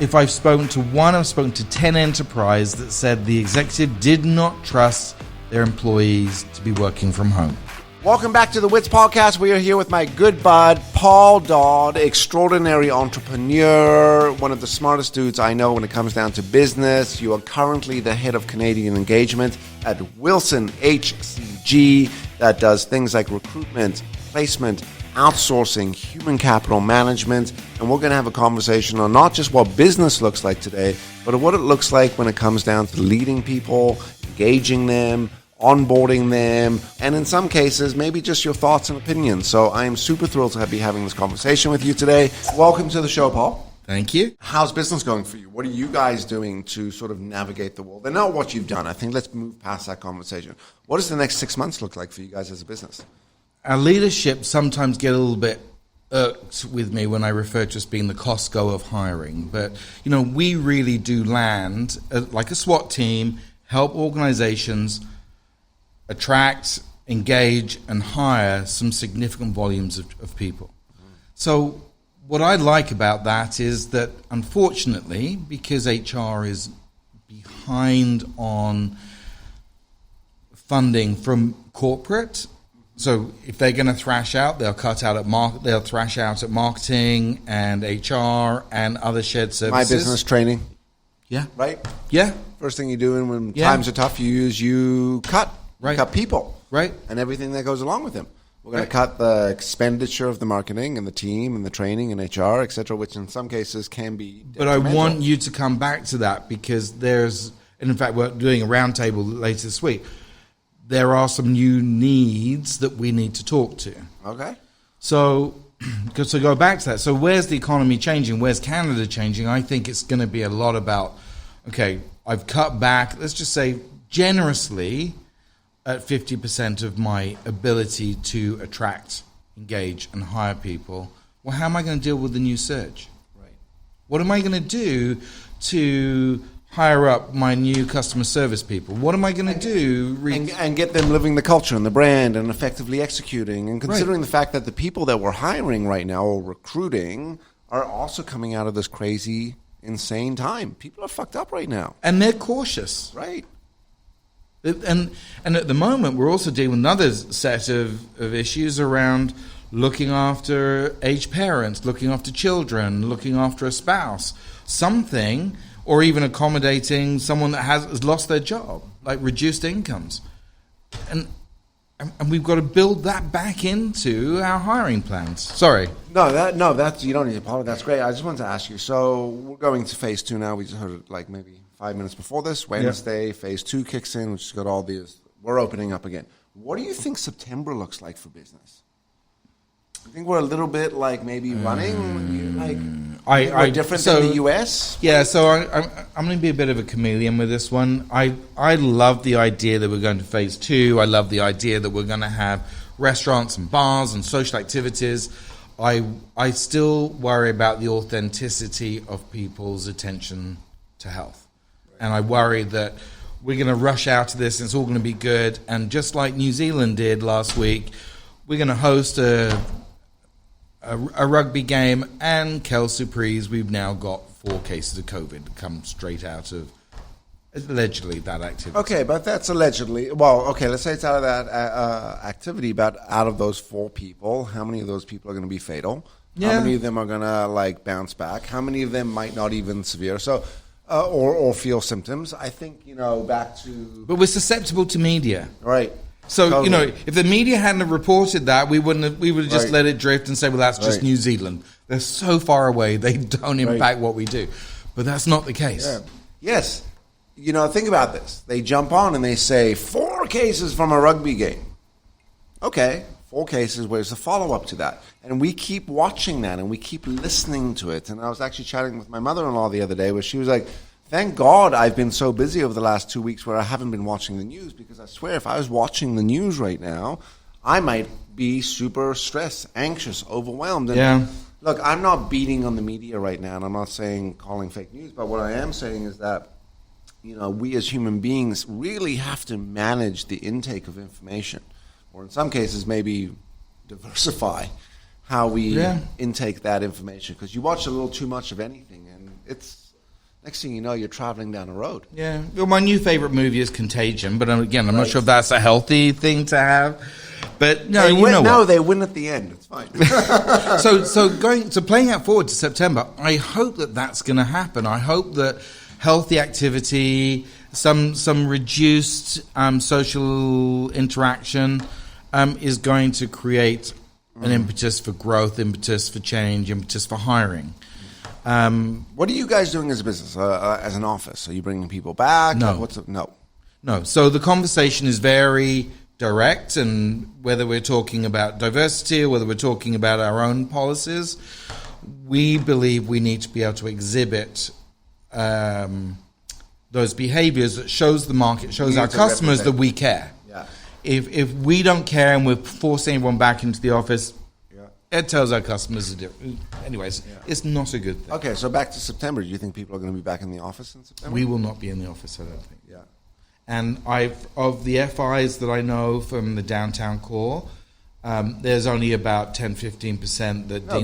if I've spoken to one, I've spoken to 10 enterprise that said the executive did not trust their employees to be working from home. Welcome back to the WITS Podcast. We are here with my good bud, Paul Dodd, extraordinary entrepreneur, one of the smartest dudes I know when it comes down to business. You are currently the head of Canadian engagement at Wilson HCG that does things like recruitment, placement, outsourcing, human capital management. And we're going to have a conversation on not just what business looks like today, but what it looks like when it comes down to leading people, engaging them, onboarding them, and in some cases, maybe just your thoughts and opinions. So I am super thrilled to be having this conversation with you today. Welcome to the show, Paul. Thank you. How's business going for you? What are you guys doing to sort of navigate the world? And not what you've done. I think let's move past that conversation. What does the next 6 months look like for you guys as a business? Our leadership sometimes get a little bit irked with me when I refer to as being the Costco of hiring. But, you know, we really do land like a SWAT team, help organizations attract, engage, and hire some significant volumes of people. So what I like about that is that, unfortunately, because HR is behind on funding from corporate, so if they're going to thrash out, they'll thrash out at marketing and HR and other shared services. My business training. Yeah. Right? Yeah. First thing you do when times are tough, you cut. Right. Cut people. Right. And everything that goes along with them. We're going to cut the expenditure of the marketing and the team and the training and HR, et cetera, which in some cases can be But I want you to come back to that because and in fact, we're doing a roundtable later this week. There are some new needs that we need to talk to. Okay. So to go back to that, so where's the economy changing? Where's Canada changing? I think it's going to be a lot about, okay, I've cut back, let's just say generously, at 50% of my ability to attract, engage, and hire people. Well, how am I going to deal with the new surge? Right. What am I going to do to hire up my new customer service people? What am I going to do? And get them living the culture and the brand and effectively executing. And considering the fact that the people that we're hiring right now or recruiting are also coming out of this crazy, insane time. People are fucked up right now. And they're cautious. Right. And at the moment, we're also dealing with another set of issues around looking after aged parents, looking after children, looking after a spouse, something, or even accommodating someone that has lost their job, like reduced incomes. And we've got to build that back into our hiring plans. Sorry. That's you don't need to apologize. That's great. I just wanted to ask you. So we're going to phase 2 now. We just heard it like maybe 5 minutes before this. Wednesday, phase 2 kicks in, which has got all these. We're opening up again. What do you think September looks like for business? I think we're a little bit like maybe running, we're different than the US. Yeah, so I'm going to be a bit of a chameleon with this one. I love the idea that we're going to phase 2. I love the idea that we're going to have restaurants and bars and social activities. I still worry about the authenticity of people's attention to health. And I worry that we're going to rush out to this and it's all going to be good. And just like New Zealand did last week, we're going to host a rugby game, and Kel Surprise, we've now got 4 cases of COVID that come straight out of, allegedly, that activity. Okay, but that's allegedly. Well, okay, let's say it's out of that activity, but out of those 4 people, how many of those people are going to be fatal? Yeah. How many of them are going to, bounce back? How many of them might not even severe? So... or feel symptoms. I think, back to... But we're susceptible to media. Right. So, totally. If the media hadn't have reported that, we would have just let it drift and say, well, that's just New Zealand. They're so far away, they don't impact what we do. But that's not the case. Yeah. Yes. Think about this. They jump on and they say, 4 cases from a rugby game. Okay, 4 cases, where's the follow-up to that? And we keep watching that and we keep listening to it. And I was actually chatting with my mother-in-law the other day where she was like, thank God I've been so busy over the last 2 weeks where I haven't been watching the news, because I swear if I was watching the news right now, I might be super stressed, anxious, overwhelmed. And look, I'm not beating on the media right now, and I'm not calling fake news, but what I am saying is that, we as human beings really have to manage the intake of information, or in some cases maybe diversify how we intake that information, because you watch a little too much of anything, and it's Next thing you know, you're traveling down the road. Yeah. Well, my new favorite movie is Contagion, but again, I'm not sure if that's a healthy thing to have. But no, they win at the end. It's fine. So playing out forward to September, I hope that that's going to happen. I hope that healthy activity, some reduced social interaction, is going to create an impetus for growth, impetus for change, impetus for hiring. What are you guys doing as a business, as an office? Are you bringing people back? No. No. So the conversation is very direct, and whether we're talking about diversity or whether we're talking about our own policies, we believe we need to be able to exhibit those behaviors that shows the market, shows our customers that we care. Yeah. If we don't care and we're forcing everyone back into the office, it tells our customers anyways, it's not a good thing. Okay, so back to September. Do you think people are going to be back in the office in September? We will not be in the office, I don't think. Yeah. And of the FIs that I know from the downtown core, there's only about 10-15% that the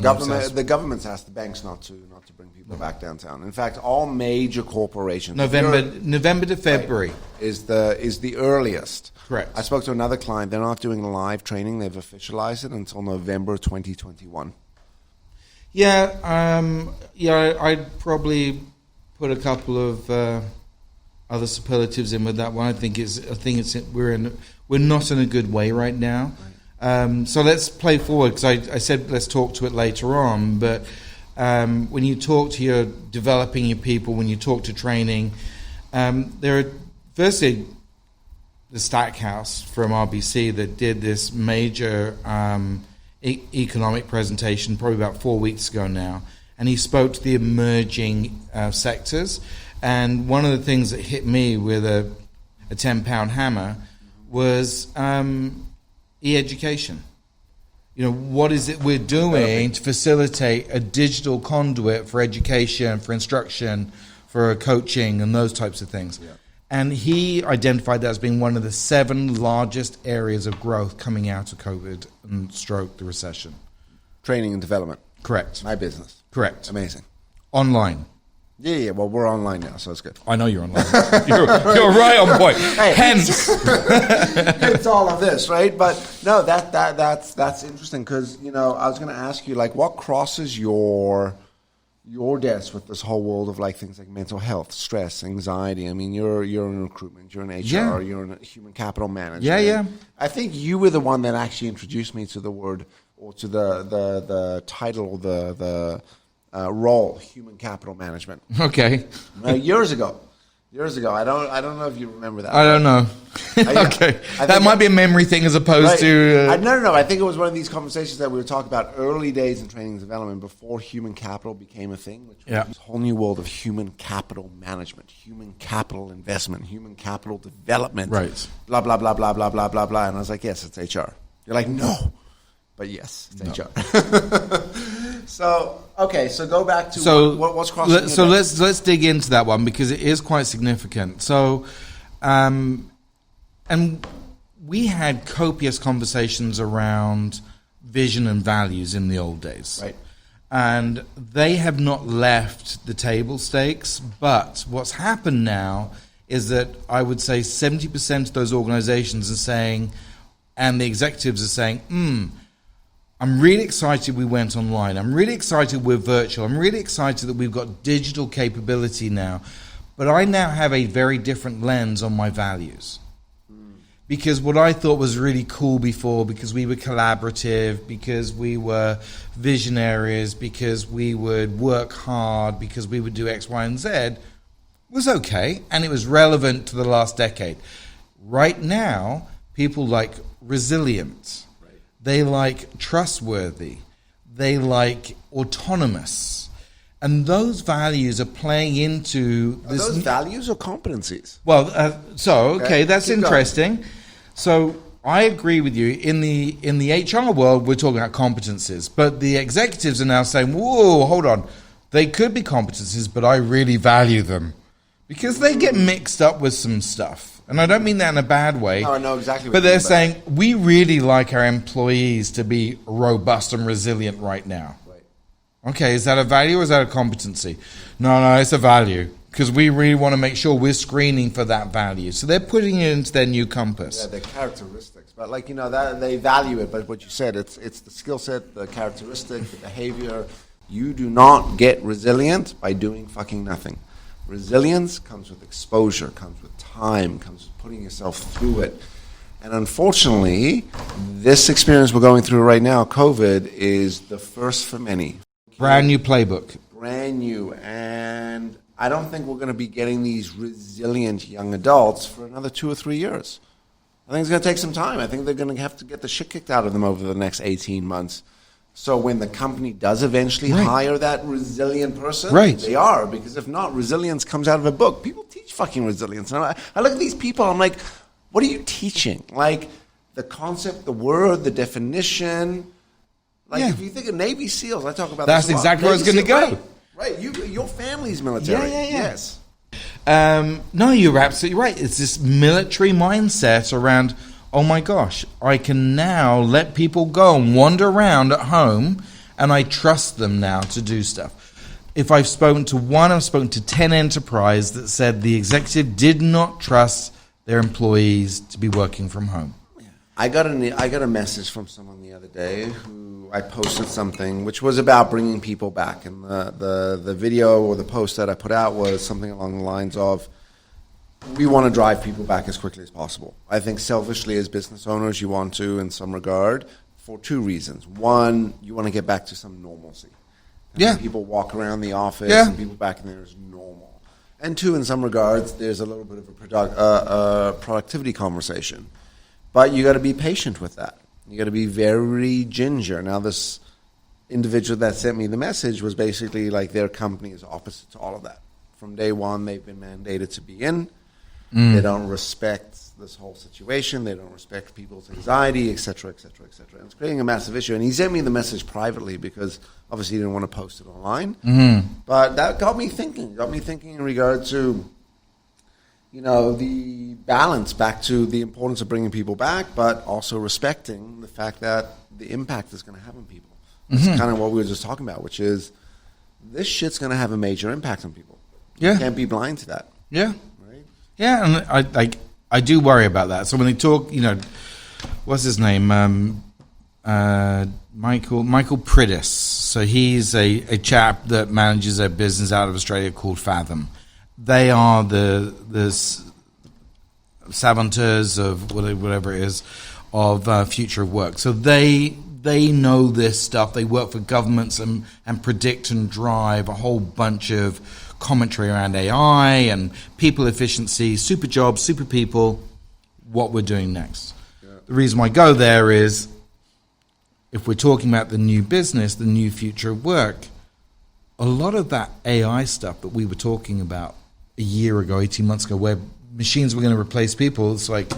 government's asked the banks not to bring people back downtown. In fact, all major corporations November to February is the earliest. Correct. I spoke to another client. They're not doing live training. They've officialized it until November 2021. I'd probably put a couple of other superlatives in with that one. I think we're not in a good way right now. Right. So let's play forward, because I said let's talk to it later on. But when you talk to your developing your people, when you talk to training, there are firstly the Stackhouse from RBC that did this major economic presentation probably about 4 weeks ago now, and he spoke to the emerging sectors. And one of the things that hit me with a 10-pound hammer was e-education. What is it we're doing to facilitate a digital conduit for education, for instruction, for coaching, and those types of things? Yeah. And he identified that as being one of the 7 largest areas of growth coming out of COVID and stroke the recession. Training and development. Correct. My business. Correct. Amazing. Online. Yeah. Well, we're online now, so it's good. I know you're online. You're right on point. Hey, hence, it's all of this, right? But no, that's interesting, because I was going to ask you, like, what crosses your desk with this whole world of things like mental health, stress, anxiety. I mean, you're in recruitment, you're in HR, you're in human capital management. Yeah. I think you were the one that actually introduced me to the word, or to the title, the role, human capital management. Okay. Years ago. I don't know if you remember that. I don't know. Okay. That might be a memory thing as opposed to... No. I think it was one of these conversations that we were talking about early days in training and development, before human capital became a thing, which was this whole new world of human capital management, human capital investment, human capital development. Right. Blah, blah, blah, blah, blah, blah, blah, blah. And I was like, yes, it's HR. You're like, no. But yes, it's HR. So go back to what's crossing your desk. So let's dig into that one, because it is quite significant. So, and we had copious conversations around vision and values in the old days. Right. And they have not left the table stakes, but what's happened now is that I would say 70% of those organizations are saying, and the executives are saying, I'm really excited we went online. I'm really excited we're virtual. I'm really excited that we've got digital capability now. But I now have a very different lens on my values. Because what I thought was really cool before, because we were collaborative, because we were visionaries, because we would work hard, because we would do X, Y, and Z, was okay. And it was relevant to the last decade. Right now, people like resilient. They like trustworthy. They like autonomous. And those values are playing into this. Are those values or competencies? Well, that's interesting. Going. So I agree with you. In the HR world, we're talking about competencies. But the executives are now saying, whoa, hold on. They could be competencies, but I really value them. Because they get mixed up with some stuff. And I don't mean that in a bad way. No, I know exactly what But they're saying, we really like our employees to be robust and resilient right now. Right. Okay, is that a value or is that a competency? No, it's a value. because we really want to make sure we're screening for that value. So they're putting it into their new compass. Yeah, their characteristics. But like, that they value it. But what you said, it's the skill set, the characteristic, the behavior. You do not get resilient by doing fucking nothing. Resilience comes with exposure, comes with time, comes with putting yourself through it. And unfortunately, this experience we're going through right now, COVID, is the first for many. Brand new playbook. Brand new. And I don't think we're going to be getting these resilient young adults for another 2 or 3 years. I think it's going to take some time. I think they're going to have to get the shit kicked out of them over the next 18 months. So when the company does eventually hire that resilient person, they are. Because if not, resilience comes out of a book. People teach fucking resilience. And I look at these people, I'm like, what are you teaching? Like the concept, the word, the definition. Like if you think of Navy SEALs, I talk about that's exactly where I was going to go. Right. Your family's military. Yes. No, you're absolutely right. It's this military mindset around, oh my gosh, I can now let people go and wander around at home, and I trust them now to do stuff. If I've spoken to one, I've spoken to 10 enterprise that said the executive did not trust their employees to be working from home. I got a message from someone the other day who I posted something which was about bringing people back, and the video or the post that I put out was something along the lines of, we want to drive people back as quickly as possible. I think selfishly as business owners you want to in some regard for 2 reasons. One, you want to get back to some normalcy. People walk around the office and people back in there is normal. And 2, in some regards, there's a little bit of a productivity conversation. But you got to be patient with that. You got to be very ginger. Now, this individual that sent me the message was basically like their company is opposite to all of that. From day one, they've been mandated to be in. They don't respect this whole situation. They don't respect people's anxiety, et cetera, et cetera, et cetera. And it's creating a massive issue. And he sent me the message privately because obviously he didn't want to post it online. But that got me thinking. Got me thinking in regard to, the balance back to the importance of bringing people back, but also respecting the fact that the impact is going to have on people. This is kind of what we were just talking about, which is this shit's going to have a major impact on people. You can't be blind to that. Yeah. Yeah, and I do worry about that. So when they talk, what's his name? Michael Pridis. So he's a chap that manages a business out of Australia called Fathom. They are the savanteurs of whatever it is of future of work. So they know this stuff. They work for governments and predict and drive a whole bunch of commentary around AI and people efficiency, super jobs, super people, what we're doing next. The reason why I go there is if we're talking about the new business, the new future of work, a lot of that AI stuff that we were talking about a year ago, 18 months ago, where machines were going to replace people, it's like,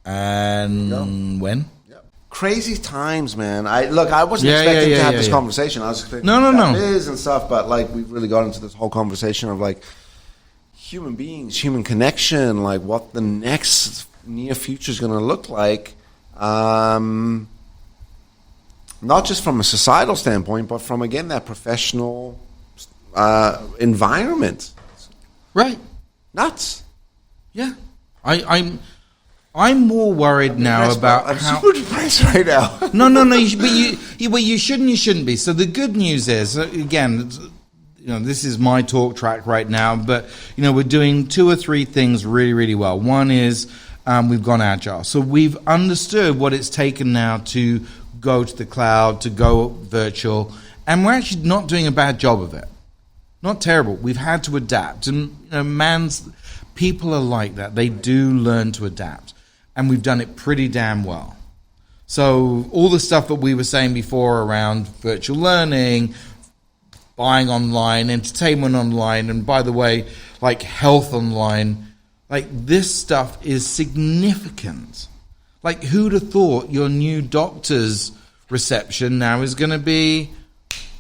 and when? Crazy times, man. I wasn't expecting to have this conversation. I was expecting biz and stuff, but we've really got into this whole conversation of human beings, human connection, what the next near future is going to look like. Not just from a societal standpoint, but from again that professional environment. Right. Nuts. Yeah. I'm more worried now about I'm super depressed right now. No. You shouldn't be. So the good news is, again, this is my talk track right now, but we're doing 2 or 3 things really, really well. One is we've gone agile. So we've understood what it's taken now to go to the cloud, to go virtual, and we're actually not doing a bad job of it. Not terrible. We've had to adapt, and people are like that. They do learn to adapt. And we've done it pretty damn well. So all the stuff that we were saying before around virtual learning, buying online, entertainment online, and by the way, health online, this stuff is significant. Who'd have thought your new doctor's reception now is going to be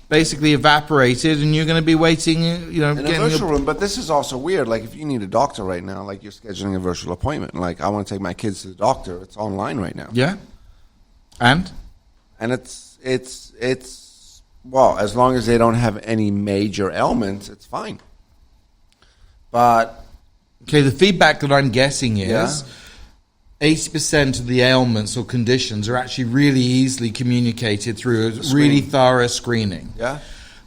basically evaporated, and you're going to be waiting, in a virtual room. But this is also weird. If you need a doctor right now, you're scheduling a virtual appointment. I want to take my kids to the doctor. It's online right now. Yeah. And it's well, as long as they don't have any major ailments, it's fine. But Okay, the feedback that I'm getting is Yeah. 80% of the ailments or conditions are actually really easily communicated through a really thorough screening. yeah,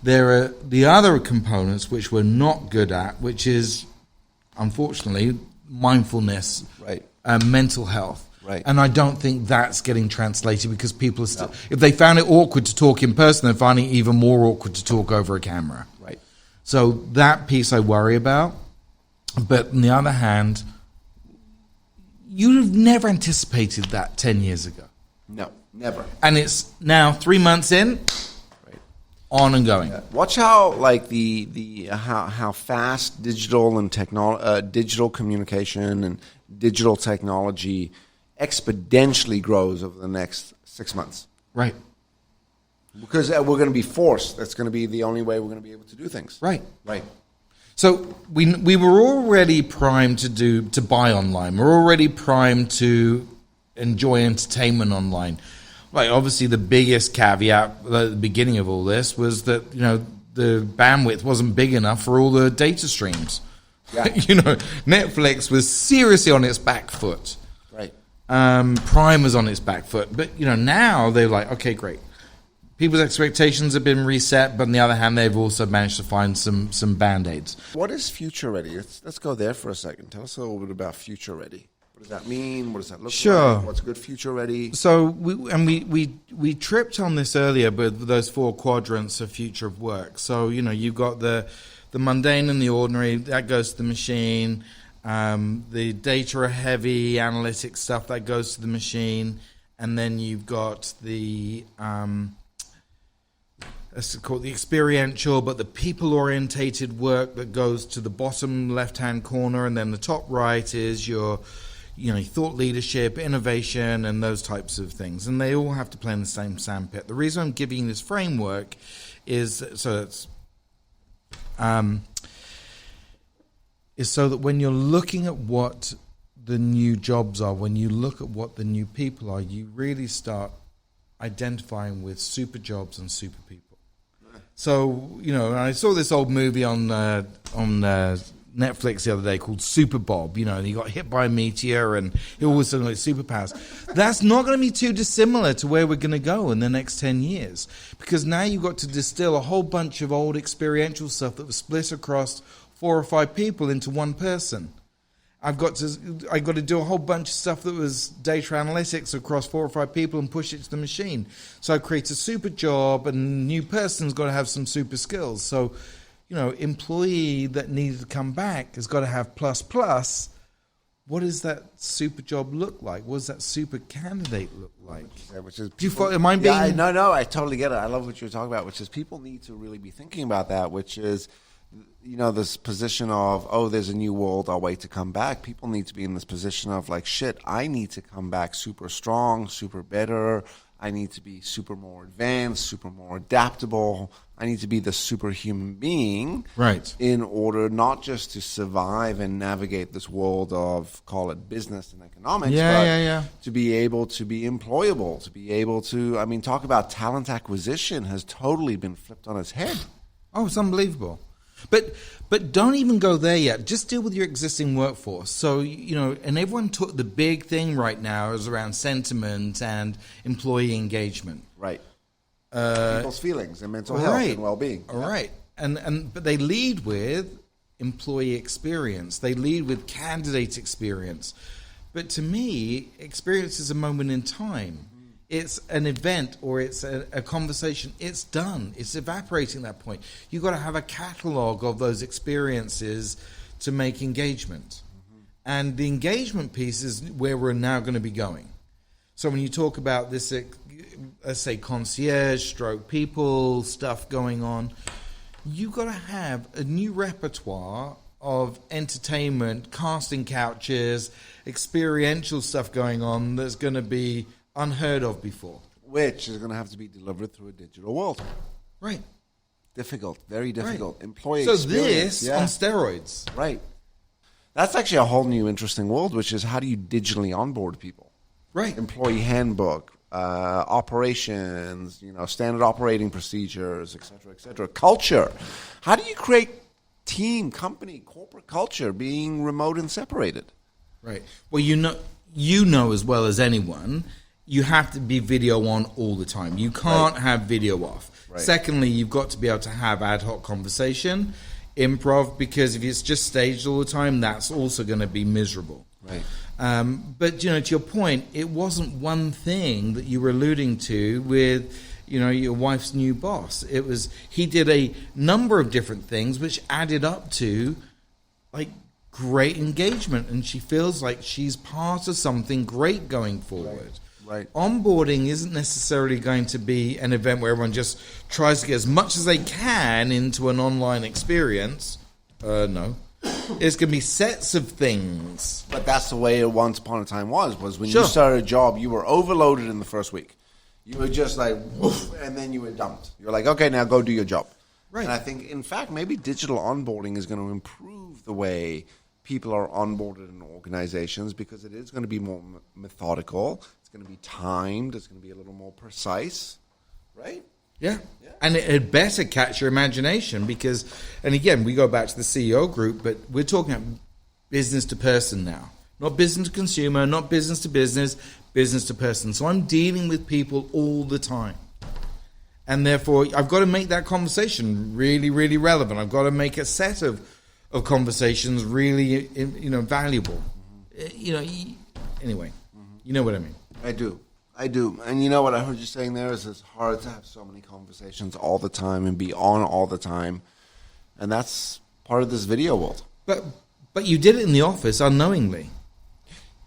There are the other components which we're not good at, which is, unfortunately, mindfulness, Right. mental health. Right. And I don't think that's getting translated because people are still, if they found it awkward to talk in person, they're finding it even more awkward to talk over a camera. right. So that piece I worry about. But on the other hand, you'd have never anticipated that 10 years ago. No, never. And it's now 3 months in, Right. on and going. Watch how like how fast digital and digital communication and digital technology exponentially grows over the next 6 months. Right. Because we're going to be forced. That's going to be the only way we're going to be able to do things. Right. Right. So we were already primed to buy online. We're already primed to enjoy entertainment online. Like obviously the biggest caveat at the beginning of all this was that the bandwidth wasn't big enough for all the data streams. Yeah. Netflix was seriously on its back foot. Right. Prime was on its back foot, but now they're like, okay, great. People's expectations have been reset, but on the other hand, they've also managed to find some band-aids. What is future ready? Let's go there for a second. Tell us a little bit about future ready. What does that mean? What does that look Sure. like? What's good future ready? So we tripped on this earlier with those 4 quadrants of future of work. So you've got the mundane and the ordinary that goes to the machine. The data heavy analytic stuff that goes to the machine, and then you've got the let's call it the experiential, but the people-orientated work that goes to the bottom left-hand corner, and then the top right is your, thought leadership, innovation, and those types of things. And they all have to play in the same sandpit. The reason I'm giving you this framework is so that when you're looking at what the new jobs are, when you look at what the new people are, you really start identifying with super jobs and super people. So, I saw this old movie on Netflix the other day called Super Bob. He got hit by a meteor and he always had like superpowers. That's not going to be too dissimilar to where we're going to go in the next 10 years. Because now you've got to distill a whole bunch of old experiential stuff that was split across 4 or 5 people into one person. I've got to do a whole bunch of stuff that was data analytics across 4 or 5 people and push it to the machine. So I create a super job, and a new person's got to have some super skills. So, employee that needed to come back has got to have plus. What does that super job look like? What does that super candidate look like? Yeah, which is Do you follow? Am I being? Yeah, no, I totally get it. I love what you're talking about, which is people need to really be thinking about that, which is, this position of, oh, there's a new world, I'll wait to come back. People need to be in this position of like, shit, I need to come back super strong, super better. I need to be super more advanced, super more adaptable. I need to be the superhuman being. Right. In order not just to survive and navigate this world of, call it business and economics, but to be able to be employable, to be able to, talk about talent acquisition has totally been flipped on its head. Oh, it's unbelievable. But don't even go there yet. Just deal with your existing workforce. So, and everyone took the big thing right now is around sentiment and employee engagement. Right. People's feelings and mental health and well-being. All right. But they lead with employee experience. They lead with candidate experience. But to me, experience is a moment in time. It's an event or it's a conversation. It's done. It's evaporating at that point. You've got to have a catalog of those experiences to make engagement. Mm-hmm. And the engagement piece is where we're now going to be going. So when you talk about this, let's say concierge, stroke people, stuff going on, you've got to have a new repertoire of entertainment, casting couches, experiential stuff going on that's going to be unheard of before. Which is going to have to be delivered through a digital world. Right. Difficult. Very difficult. Right. Employee so experience. This on steroids. Right. That's actually a whole new interesting world, which is how do you digitally onboard people? Right. Employee handbook, operations, standard operating procedures, et cetera, et cetera. Culture. How do you create team, company, corporate culture being remote and separated. Right. Well, you know as well as anyone, you have to be video on all the time. You can't have video off. Right. Secondly, you've got to be able to have ad hoc conversation, improv, because if it's just staged all the time, that's also going to be miserable. Right. But, to your point, it wasn't one thing that you were alluding to with, your wife's new boss. It was, he did a number of different things which added up to, like, great engagement. And she feels like she's part of something great going forward. Right. Onboarding isn't necessarily going to be an event where everyone just tries to get as much as they can into an online experience. No. It's going to be sets of things. But that's the way it once upon a time was when you started a job, you were overloaded in the first week. You were just like, woof, and then you were dumped. You're like, okay, now go do your job. Right. And I think, in fact, maybe digital onboarding is going to improve the way people are onboarded in organizations, because it is going to be more methodical. It's going to be timed. It's going to be a little more precise, right? Yeah. And it had better catch your imagination because, and again, we go back to the CEO group, but we're talking about business to person now. Not business to consumer, not business to business to person. So I'm dealing with people all the time. And therefore, I've got to make that conversation really, really relevant. I've got to make a set of conversations really, valuable. Anyway, you know what I mean. I do. And you know what I heard you saying there is it's hard to have so many conversations all the time and be on all the time. And that's part of this video world. But you did it in the office unknowingly.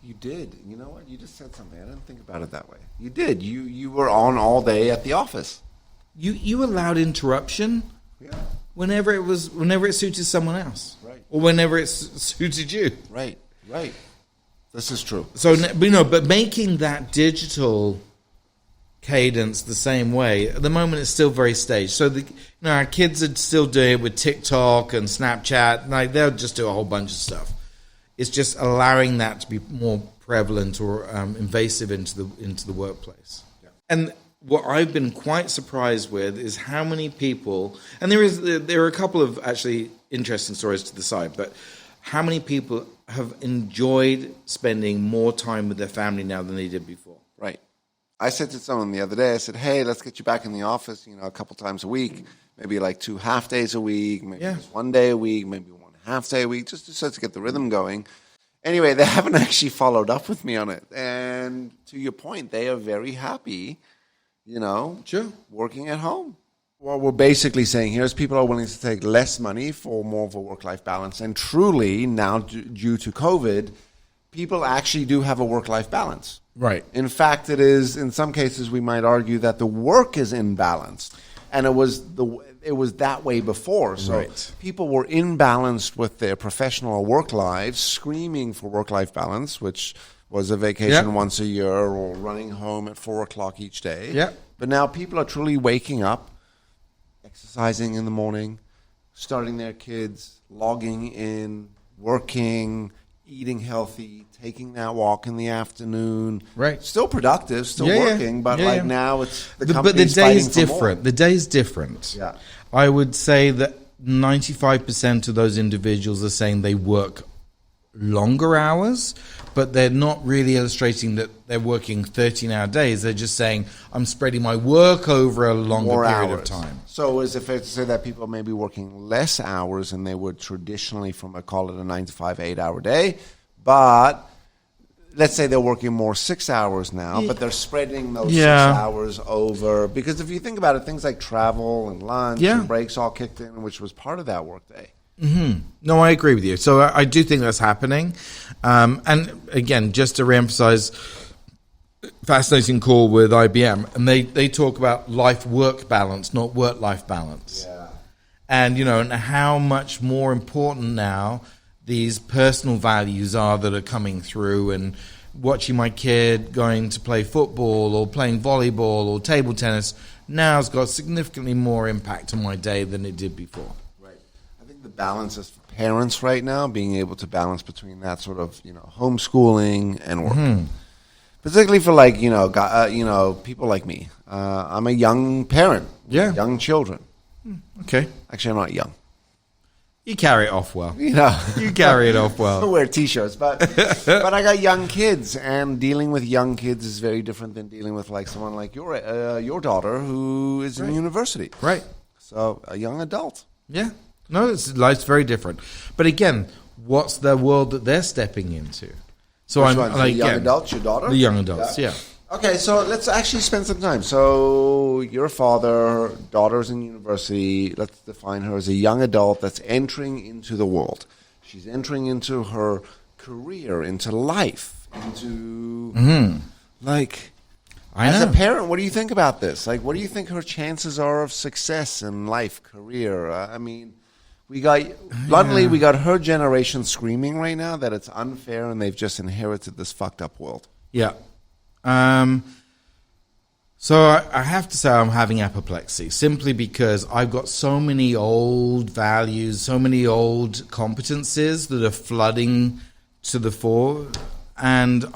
You did. You know what? You just said something. I didn't think about it that way. You did. You were on all day at the office. You allowed interruption whenever it suited someone else. Right. Or whenever it suited you. Right. This is true. So, but making that digital cadence the same way, at the moment it's still very staged. So, our kids are still doing it with TikTok and Snapchat. Like, they'll just do a whole bunch of stuff. It's just allowing that to be more prevalent or invasive into the workplace. Yeah. And what I've been quite surprised with is how many people, and there are a couple of actually interesting stories to the side, but how many people have enjoyed spending more time with their family now than they did before. Right. I said to someone the other day, I said, hey, let's get you back in the office, a couple times a week, maybe like 2 half days a week, maybe just 1 day a week, maybe 1 half day a week, just to get the rhythm going. Anyway, they haven't actually followed up with me on it. And to your point, they are very happy, working at home. What we're basically saying here is people are willing to take less money for more of a work-life balance. And truly, now due to COVID, people actually do have a work-life balance. Right. In fact, it is, in some cases, we might argue that the work is imbalanced. And it was that way before. So people were imbalanced with their professional work lives, screaming for work-life balance, which was a vacation once a year or running home at 4 o'clock each day. Yeah. But now people are truly waking up, exercising in the morning, starting their kids, logging in, working, eating healthy, taking that walk in the afternoon. Right. Still productive, still working, but now it's but the day is different. The day is different. Yeah. I would say that 95% of those individuals are saying they work longer hours, but they're not really illustrating that they're working 13-hour days. They're just saying, I'm spreading my work over a longer period of time. So is it fair to say that people may be working less hours than they would traditionally from, I call it a 9 to 5, 8-hour day, but let's say they're working more 6 hours now, but they're spreading those 6 hours over, because if you think about it, things like travel and lunch and breaks all kicked in, which was part of that workday. Mm-hmm. No, I agree with you. So I do think that's happening. And again, just to reemphasize, fascinating call with IBM, and they talk about life-work balance, not work-life balance. Yeah. And, and how much more important now these personal values are that are coming through, and watching my kid going to play football or playing volleyball or table tennis now has got significantly more impact on my day than it did before. The balance is for parents right now, being able to balance between that sort of, homeschooling and work. Particularly for people like me. I'm a young parent. Young children. Okay. Actually, I'm not young. You carry it off well. You know, You carry it off I well. wear t-shirts, but I got young kids, and dealing with young kids is very different than dealing with like someone like your daughter who is in university. Right. So a young adult. Yeah. No, life's very different. But again, what's the world that they're stepping into? So Which I'm one? like, The young again, adults, your daughter? the young adults, yeah. Okay, so let's actually spend some time. So your father, daughter's in university. Let's define her as a young adult that's entering into the world. She's entering into her career, into life, into like. I As know. a parent, what do you think about this? Like, what do you think her chances are of success in life, career? I mean, we got her generation screaming right now that it's unfair and they've just inherited this fucked up world. Yeah. So I have to say I'm having apoplexy simply because I've got so many old values, so many old competencies that are flooding to the fore. And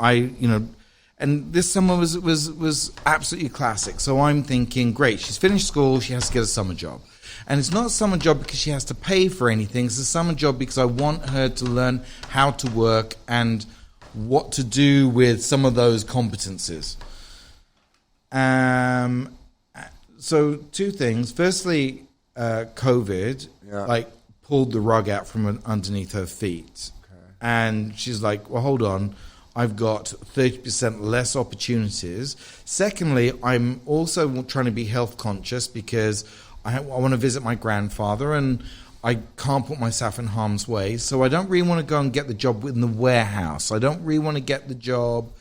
and this summer was absolutely classic. So I'm thinking, great, she's finished school, she has to get a summer job. And it's not a summer job because she has to pay for anything. It's a summer job because I want her to learn how to work and what to do with some of those competencies. So two things. Firstly, COVID pulled the rug out from underneath her feet. Okay. And she's like, well, hold on. I've got 30% less opportunities. Secondly, I'm also trying to be health conscious because I want to visit my grandfather and I can't put myself in harm's way. So I don't really want to go and get the job in the warehouse. I don't really want to get the job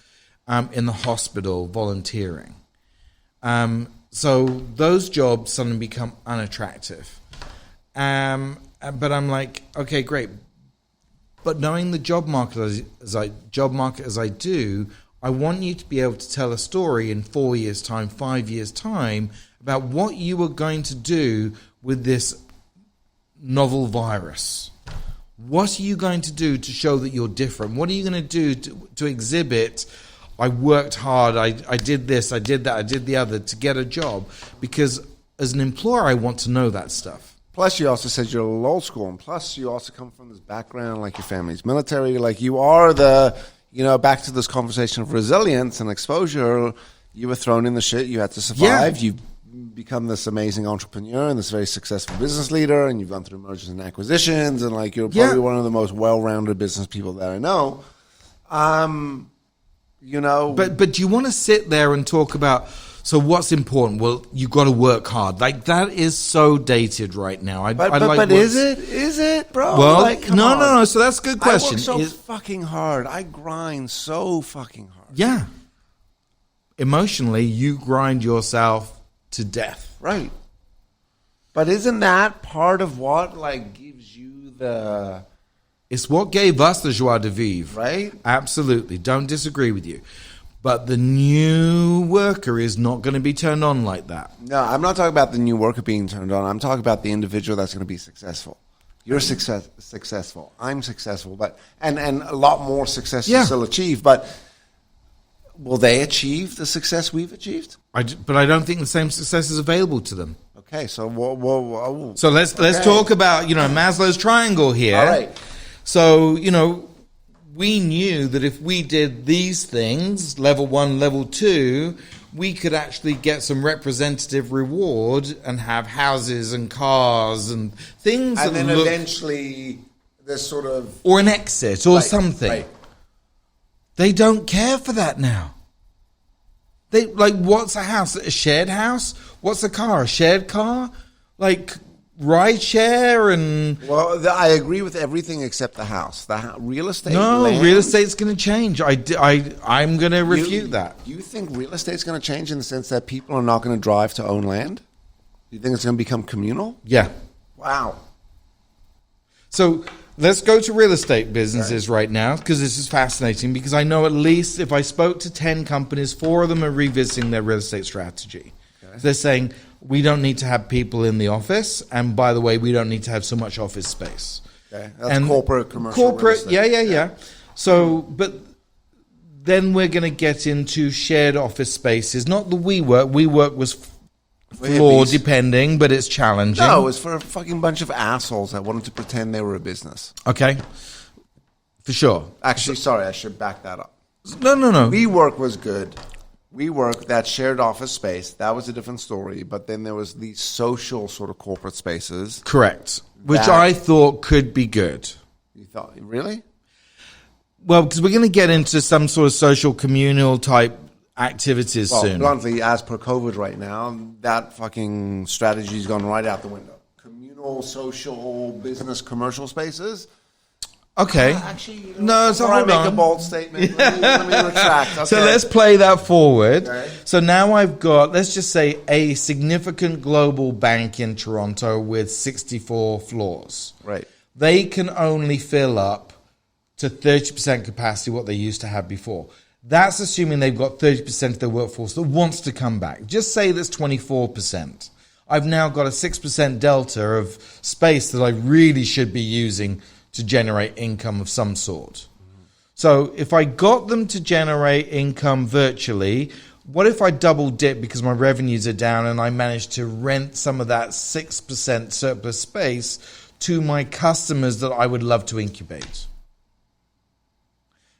in the hospital volunteering. So those jobs suddenly become unattractive. But I'm like, okay, great. But knowing the job market as I do, I want you to be able to tell a story in 4 years' time, 5 years' time about what you are going to do with this novel virus. What are you going to do to show that you're different? What are you going to do to exhibit, I worked hard, I did this, I did that, I did the other to get a job? Because as an employer, I want to know that stuff. Plus, you also said you're a little old school, and plus, you also come from this background, like your family's military, like you are back to this conversation of resilience and exposure. You were thrown in the shit, you had to survive. Yeah. You've become this amazing entrepreneur and this very successful business leader, and you've gone through mergers and acquisitions, and like you're probably one of the most well-rounded business people that I know. But do you want to sit there and talk about, so what's important? Well, you got to work hard. Like that is so dated right now. But is it? Is it, bro? Well, like, come no, on. no. So that's a good question. I work so fucking hard. I grind so fucking hard. Yeah. Emotionally, you grind yourself to death. Right. But isn't that part of what like gives you the... It's what gave us the joie de vivre. Right? Absolutely. Don't disagree with you. But the new worker is not going to be turned on like that. No, I'm not talking about the new worker being turned on. I'm talking about the individual that's going to be successful. You're successful. I'm successful. But and a lot more success to still achieve. But will they achieve the success we've achieved? But I don't think the same success is available to them. Okay, so whoa. So let's talk about Maslow's triangle here. All right. So we knew that if we did these things, level 1, level 2, we could actually get some representative reward and have houses and cars and things. And then eventually this sort of... Or an exit or something. Right. They don't care for that now. They what's a house? A shared house? What's a car? A shared car? Like... ride share and... Well, I agree with everything except the house. The real estate... No, land, real estate's going to change. I'm going to refute that. You think real estate's going to change in the sense that people are not going to drive to own land? You think it's going to become communal? Yeah. Wow. So let's go to real estate businesses right now because this is fascinating because I know at least if I spoke to 10 companies, 4 of them are revisiting their real estate strategy. Okay. They're saying... we don't need to have people in the office, and by the way, we don't need to have so much office space. Okay, that's corporate, commercial. Corporate, yeah. So, but then we're going to get into shared office spaces. Not the WeWork. WeWork was floor, depending, but it's challenging. No, it was for a fucking bunch of assholes that wanted to pretend they were a business. Okay. For sure. Actually, sorry, I should back that up. No. WeWork was good. WeWork, that shared office space, that was a different story. But then there was these social sort of corporate spaces. Correct. Which I thought could be good. You thought, really? Well, because we're going to get into some sort of social communal type activities soon. Bluntly, as per COVID right now, that fucking strategy's gone right out the window. Communal, social, business, commercial spaces. Okay. Actually, no, so before hold I on. make a bold statement, let me retract. Okay. So let's play that forward. Okay. So now I've got, let's just say, a significant global bank in Toronto with 64 floors. Right. They can only fill up to 30% capacity what they used to have before. That's assuming they've got 30% of their workforce that wants to come back. Just say that's 24%. I've now got a 6% delta of space that I really should be using to generate income of some sort. So if I got them to generate income virtually, what if I double dip because my revenues are down and I manage to rent some of that 6% surplus space to my customers that I would love to incubate?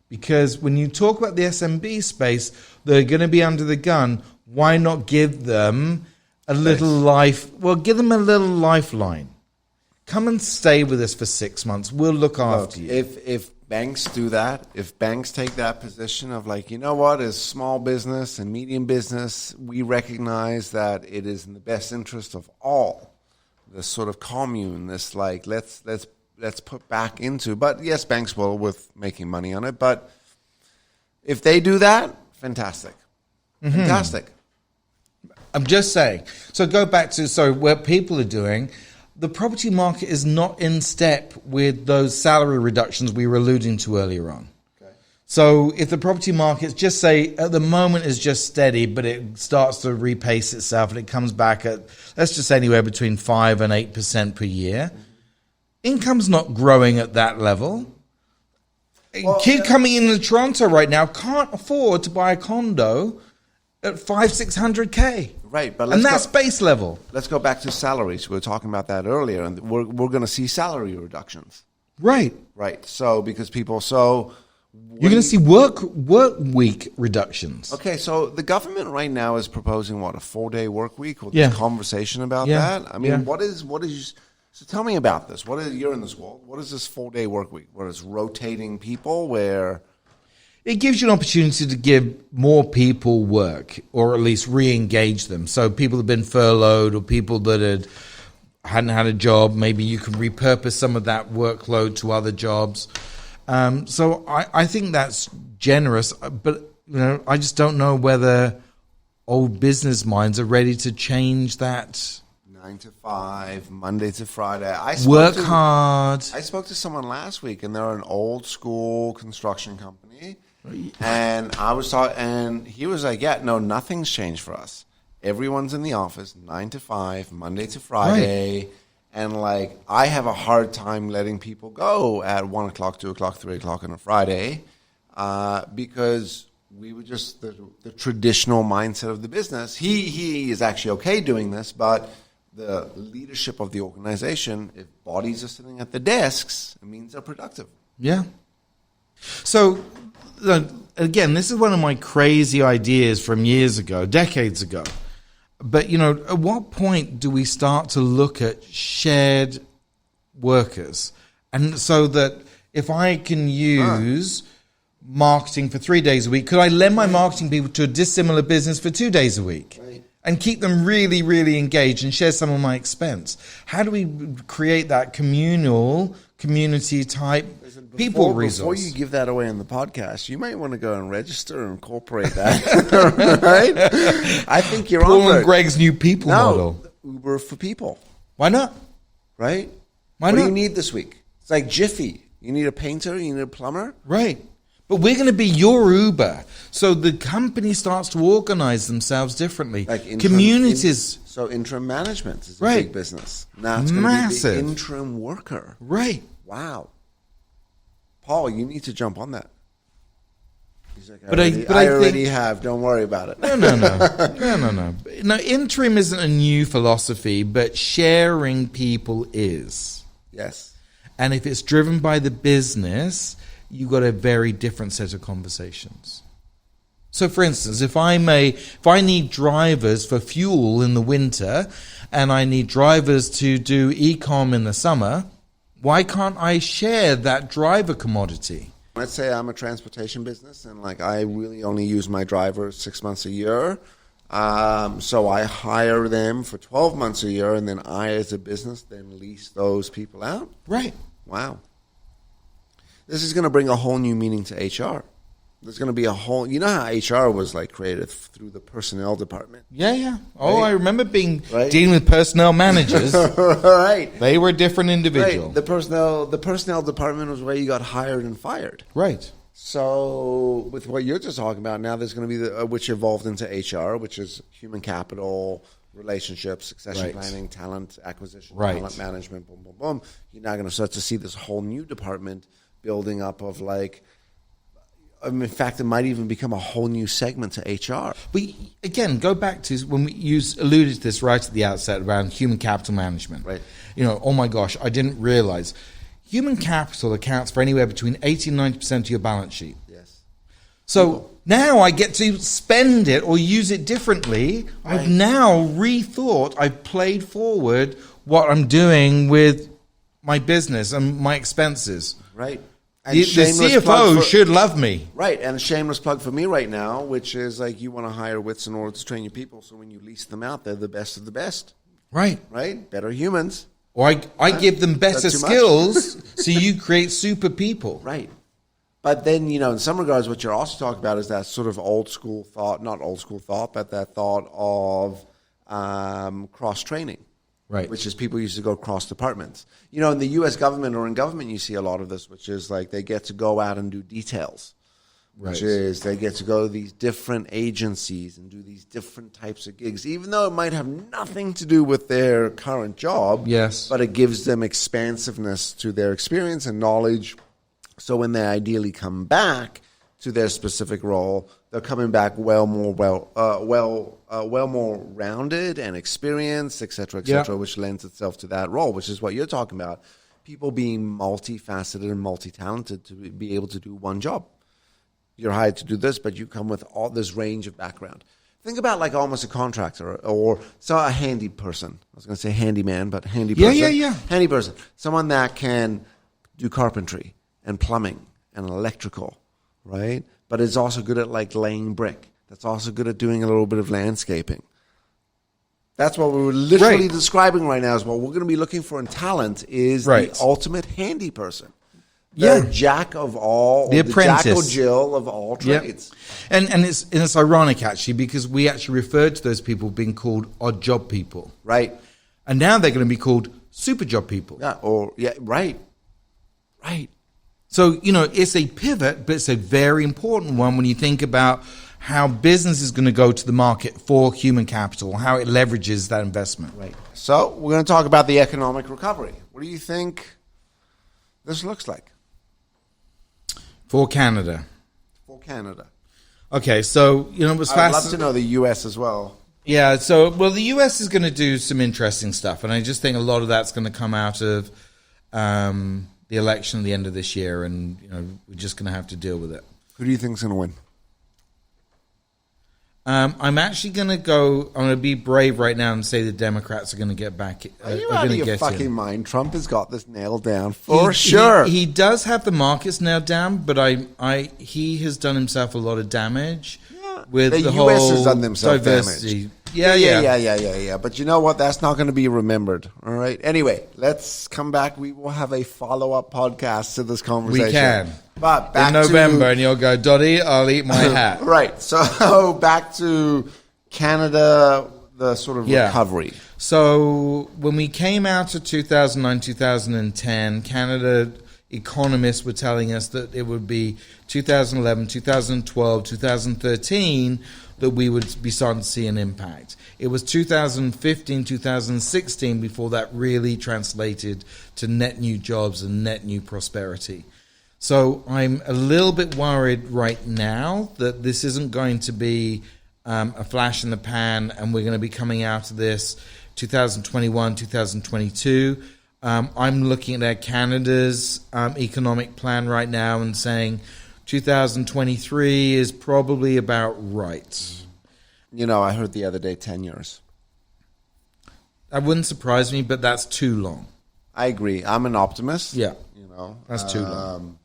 Because when you talk about the SMB space, they're going to be under the gun. Why not give them a little life? Well, give them a little lifeline. Come and stay with us for 6 months. We'll look after you. If banks do that, if banks take that position of like, you know what, as small business and medium business, we recognize that it is in the best interest of all. This sort of commune, this like let's put back into. But yes, banks will with making money on it. But if they do that, fantastic, fantastic. I'm just saying. So go back to what people are doing. The property market is not in step with those salary reductions we were alluding to earlier on. Okay. So if the property market, just say at the moment is just steady, but it starts to repace itself and it comes back at, let's just say anywhere between 5 and 8% per year. Income's not growing at that level. A kid coming into Toronto right now can't afford to buy a condo at 500-600K. Right, but that's base level. Let's go back to salaries. We were talking about that earlier, and we're going to see salary reductions. Right. So because people, you're going to see work week reductions. Okay, so the government right now is proposing what, a 4-day work week? Or this conversation about that? I mean, what is? So tell me about this. You're in this world. What is this 4-day work week? What is rotating people where? It gives you an opportunity to give more people work, or at least re-engage them. So people have been furloughed, or people that hadn't had a job, maybe you can repurpose some of that workload to other jobs. So I think that's generous, but I just don't know whether old business minds are ready to change that. 9 to 5, Monday to Friday. Work hard. I spoke to someone last week, and they're an old school construction company. And I was talking, and he was like, "Yeah, no, nothing's changed for us. Everyone's in the office 9 to 5, Monday to Friday." Right. And like, I have a hard time letting people go at 1 o'clock, 2 o'clock, 3 o'clock on a Friday, because we were just the traditional mindset of the business. He is actually okay doing this, but the leadership of the organization, if bodies are sitting at the desks, it means they're productive. Yeah. So, again, this is one of my crazy ideas from years ago, decades ago. But, at what point do we start to look at shared workers? And so that if I can use marketing for 3 days a week, could I lend my marketing people to a dissimilar business for 2 days a week? Right. And keep them really, really engaged and share some of my expense? How do we create that community type people resource? Before you give that away in the podcast, you might want to go and register and incorporate that. Right? I think you're Paul on and Greg's new people model. Uber for people. Why not? Right? Why what not? do you need this week? It's like Jiffy. You need a painter, you need a plumber. Right. But we're going to be your Uber. So the company starts to organize themselves differently. Like communities. So interim management is a big business. Now it's going to be the interim worker. Right. Wow. Paul, you need to jump on that. But I already have. Don't worry about it. No. No, interim isn't a new philosophy, but sharing people is. Yes. And if it's driven by the business, you've got a very different set of conversations. So, for instance, if I need drivers for fuel in the winter and I need drivers to do e-com in the summer, why can't I share that driver commodity? Let's say I'm a transportation business and like I really only use my drivers 6 months a year. So I hire them for 12 months a year and then I as a business then lease those people out. Right. Wow. This is going to bring a whole new meaning to HR. There's going to be a whole, you know how HR was like created through the personnel department. Yeah. Oh, right? I remember right? dealing with personnel managers. Right. They were a different individual. Right. The personnel department was where you got hired and fired. Right. So with what you're just talking about now, there's going to be which evolved into HR, which is human capital, relationships, succession planning, talent acquisition, talent management, boom, boom, boom. You're now going to start to see this whole new department building up of like, in fact, it might even become a whole new segment to HR. But again, go back to when we alluded to this right at the outset around human capital management. Right. You know, oh my gosh, I didn't realize. Human capital accounts for anywhere between 80 and 90% of your balance sheet. Yes. So now I get to spend it or use it differently. Right. I've now rethought, I've played forward what I'm doing with my business and my expenses. Right. And the CFO should love me. Right, and a shameless plug for me right now, which is like you want to hire wits in order to train your people, so when you lease them out, they're the best of the best. Right. Right? Better humans. Or I give them better skills, so you create super people. Right. But then, you know, in some regards, what you're also talking about is that sort of old school thought, not old school thought, but that thought of cross-training. Right. Which is people used to go cross departments. You know, in the U.S. government or in government, you see a lot of this, which is like they get to go out and do details. Which is they get to go to these different agencies and do these different types of gigs, even though it might have nothing to do with their current job. Yes. But it gives them expansiveness to their experience and knowledge. So when they ideally come back to their specific role, they're coming back well more rounded and experienced, et cetera, which lends itself to that role, which is what you're talking about. People being multifaceted and multi-talented to be able to do one job. You're hired to do this, but you come with all this range of background. Think about like almost a contractor or a handy person. I was going to say handyman, but handy person. Yeah. Handy person. Someone that can do carpentry and plumbing and electrical, right? But is also good at like laying brick. That's also good at doing a little bit of landscaping. That's what we're literally describing right now is what we're going to be looking for in talent is the ultimate handy person. The jack of all, the apprentice. Jack or Jill of all trades. And it's ironic actually because we actually referred to those people being called odd job people. Right. And now they're going to be called super job people. Right. So, you know, it's a pivot, but it's a very important one when you think about how business is going to go to the market for human capital, how it leverages that investment. Right. So we're going to talk about the economic recovery. What do you think this looks like? For Canada. Okay, so, you know, I'd love to know the U.S. as well. Yeah, so, the U.S. is going to do some interesting stuff, and I just think a lot of that's going to come out of the election at the end of this year, and, you know, we're just going to have to deal with it. Who do you think is going to win? I'm actually going to be brave right now and say the Democrats are going to get back. Are you out of your fucking mind? Trump has got this nailed down for sure. He does have the markets nailed down, but he has done himself a lot of damage with the whole US has done themselves diversity. Damage. Yeah. But you know what? That's not going to be remembered. All right. Anyway, let's come back. We will have a follow-up podcast to this conversation. We can. But back in November, and you'll go, Dottie, I'll eat my hat. Right. So back to Canada, the sort of recovery. So when we came out of 2009, 2010, Canada economists were telling us that it would be 2011, 2012, 2013 that we would be starting to see an impact. It was 2015, 2016 before that really translated to net new jobs and net new prosperity. So I'm a little bit worried right now that this isn't going to be a flash in the pan, and we're going to be coming out of this 2021, 2022. I'm looking at Canada's economic plan right now and saying 2023 is probably about right. You know, I heard the other day 10 years. That wouldn't surprise me, but that's too long. I agree. I'm an optimist. Yeah. You know, That's too long.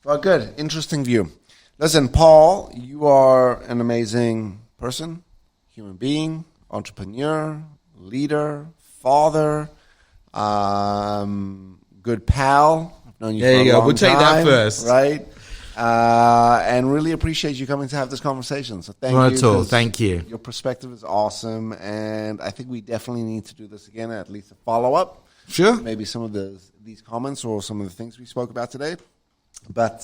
Well, good. Interesting view. Listen, Paul, you are an amazing person, human being, entrepreneur, leader, father, good pal. I've known you There for you a go. long We'll take that time, first. right? And really appreciate you coming to have this conversation. So thank Not you. at all. 'cause Thank you. Your perspective is awesome, and I think we definitely need to do this again, at least a follow-up. Sure. Maybe some of these comments or some of the things we spoke about today. But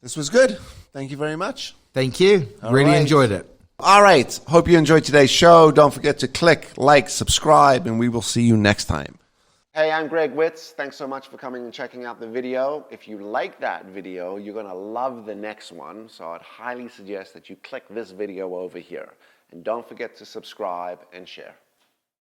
this was good. Thank you very much. Thank you. All Really right. enjoyed it. All right. Hope you enjoyed today's show. Don't forget to click, like, subscribe, and we will see you next time. Hey, I'm Greg Witz. Thanks so much for coming and checking out the video. If you like that video, you're going to love the next one. So I'd highly suggest that you click this video over here. And don't forget to subscribe and share.